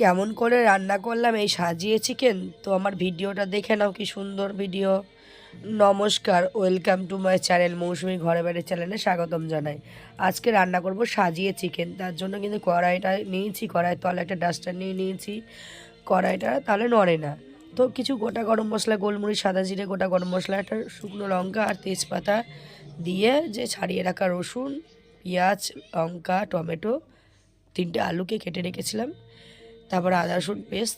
কেমন করে রান্না করলাম এই সাজিয়ে চিকেন। তো আমার ভিডিওটা দেখে নাও, কি সুন্দর ভিডিও। নমস্কার, ওয়েলকাম টু মাই চ্যানেল মৌসুমি ঘরে বাইরে চ্যানেলে স্বাগতম জানাই। আজকে রান্না করব সাজিয়ে চিকেন। তার জন্য কিন্তু কড়াইটা নিয়েছি, কড়াইয়ের তলে একটা ডাস্টার নিয়ে নিয়েছি। কড়াইটা তাহলে নড়ে না। তো কিছু গোটা গরম মশলা, গোলমরিচ, সাদা জিরে, গোটা গরম মশলা, একটা শুকনো লঙ্কা আর তেজপাতা দিয়ে যে ছাড়িয়ে রাখা রসুন, পেঁয়াজ, লঙ্কা, টমেটো, 3টে আলুকে কেটে রেখেছিলাম, তারপরে আদা রসুন পেস্ট,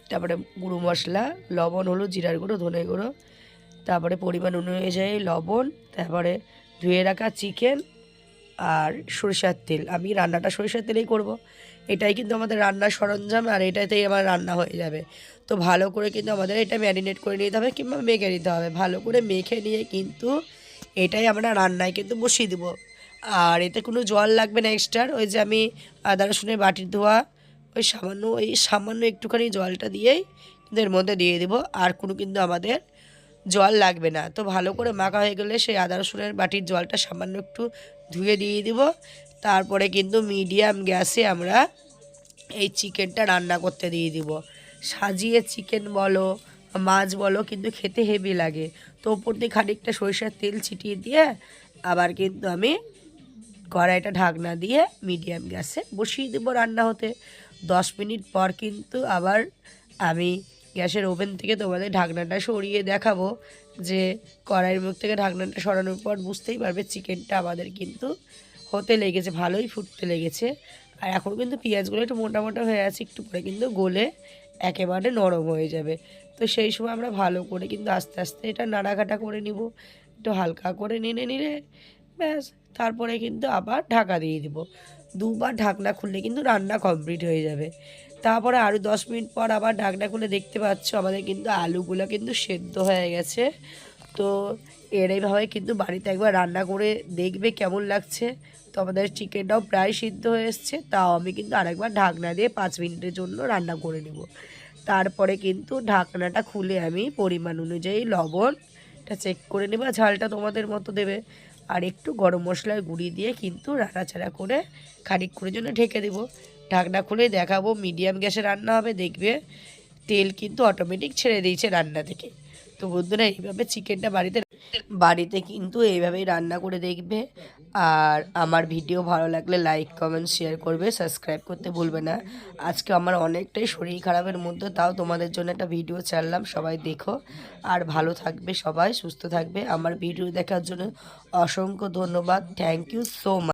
তারপরে গুঁড়ো মশলা, লবণ, হলুদ, জিরার গুঁড়ো, ধনে গুঁড়ো, তারপরে পরিমাণ অনুযায়ী লবণ, তারপরে ধুয়ে রাখা চিকেন আর সরিষার তেল। আমি রান্নাটা সরিষার তেলেই করব। এটাই কিন্তু আমাদের রান্নার সরঞ্জাম আর এটাতেই আমার রান্না হয়ে যাবে। তো ভালো করে কিন্তু আমাদের এটা ম্যারিনেট করে নিতে হবে কিংবা মেখে নিতে হবে। ভালো করে মেখে নিয়ে কিন্তু এটাই আমরা রান্নায় কিন্তু বসিয়ে দেবো। আর এতে কোনো জল লাগবে না এক্সট্রা। ওই যে আমি আদা রসুনের বাটির ধোয়া ওই সামান্য একটুখানি জলটা দিয়েই কিন্তু এর মধ্যে দিয়ে দেবো। আর কোনো কিন্তু আমাদের জল লাগবে না। তো ভালো করে মাখা হয়ে গেলে সেই আদা রসুনের বাটির জলটা সামান্য একটু ধুয়ে দিয়ে দিব। তারপরে কিন্তু মিডিয়াম গ্যাসে আমরা এই চিকেনটা রান্না করতে দিয়ে দিব। সাজিয়ে চিকেন বলো, মাছ বলো, কিন্তু খেতে হেভি লাগে। তো ওপর দিয়ে খানিকটা সরিষার তেল ছিটিয়ে দিয়ে আবার কিন্তু আমি কড়াইটা ঢাকনা দিয়ে মিডিয়াম গ্যাসে বসিয়ে দেবো রান্না হতে। 10 মিনিট পর কিন্তু আবার আমি গ্যাসের ওভেন থেকে তোমাদের ঢাকনাটা সরিয়ে দেখাবো। যে কড়াইয়ের মুখ থেকে ঢাকনাটা সরানোর পর বুঝতেই পারবে চিকেনটা আমাদের কিন্তু হতে লেগেছে, ভালোই ফুটতে লেগেছে। আর এখন কিন্তু পেঁয়াজগুলো একটু মোটা মোটা হয়ে আছে, একটু পরে কিন্তু গলে একেবারে নরম হয়ে যাবে। তো সেই সময় আমরা ভালো করে কিন্তু আস্তে আস্তে এটা নাড়াঘাটা করে নিব, একটু হালকা করে নেড়ে নিলে ব্যাস। তারপরে কিন্তু আবার ঢাকা দিয়ে দিব। দুবার ঢাকনা খুললে কিন্তু রান্না কমপ্লিট হয়ে যাবে। তারপরে আরও 10 মিনিট পর আবার ঢাকনা খুলে দেখতে পাচ্ছ আমাদের কিন্তু আলুগুলো কিন্তু সেদ্ধ হয়ে গেছে। তো এইভাবে কিন্তু বাড়িতে একবার রান্না করে দেখবে কেমন লাগছে। তো আমাদের চিকেনটাও প্রায় সিদ্ধ হয়ে এসছে। তাও আমি কিন্তু আরেকবার ঢাকনা দিয়ে 5 মিনিটের জন্য রান্না করে নেব। তারপরে কিন্তু ঢাকনাটা খুলে আমি পরিমাণ অনুযায়ী লবণটা চেক করে নেব, ঝালটা তোমাদের মতো দেবে। আর একটু গরম মশলার গুঁড়ি দিয়ে কিন্তু নাড়াচাড়া করে খানিকক্ষণের জন্য ঢেকে দেবো। ঢাকনা খুলে দেখাবো, মিডিয়াম গ্যাসে রান্না হবে, দেখবে তেল কিন্তু অটোমেটিক ছেড়ে দিয়েছে রান্না থেকে। তো বন্ধুরা, এইভাবে চিকেনটা বাড়িতে কিন্তু এইভাবেই রান্না করে দেখবে। আর আমার ভিডিও ভালো লাগলে লাইক, কমেন্ট, শেয়ার করবে, সাবস্ক্রাইব করতে ভুলবে না। আজকে আমার অনেকটাই শরীর খারাপের মধ্যে, তাও তোমাদের জন্য একটা ভিডিও ছাড়লাম, সবাই দেখো। আর ভালো থাকবে, সবাই সুস্থ থাকবে। আমার ভিডিও দেখার জন্য অসংখ্য ধন্যবাদ। Thank you so much.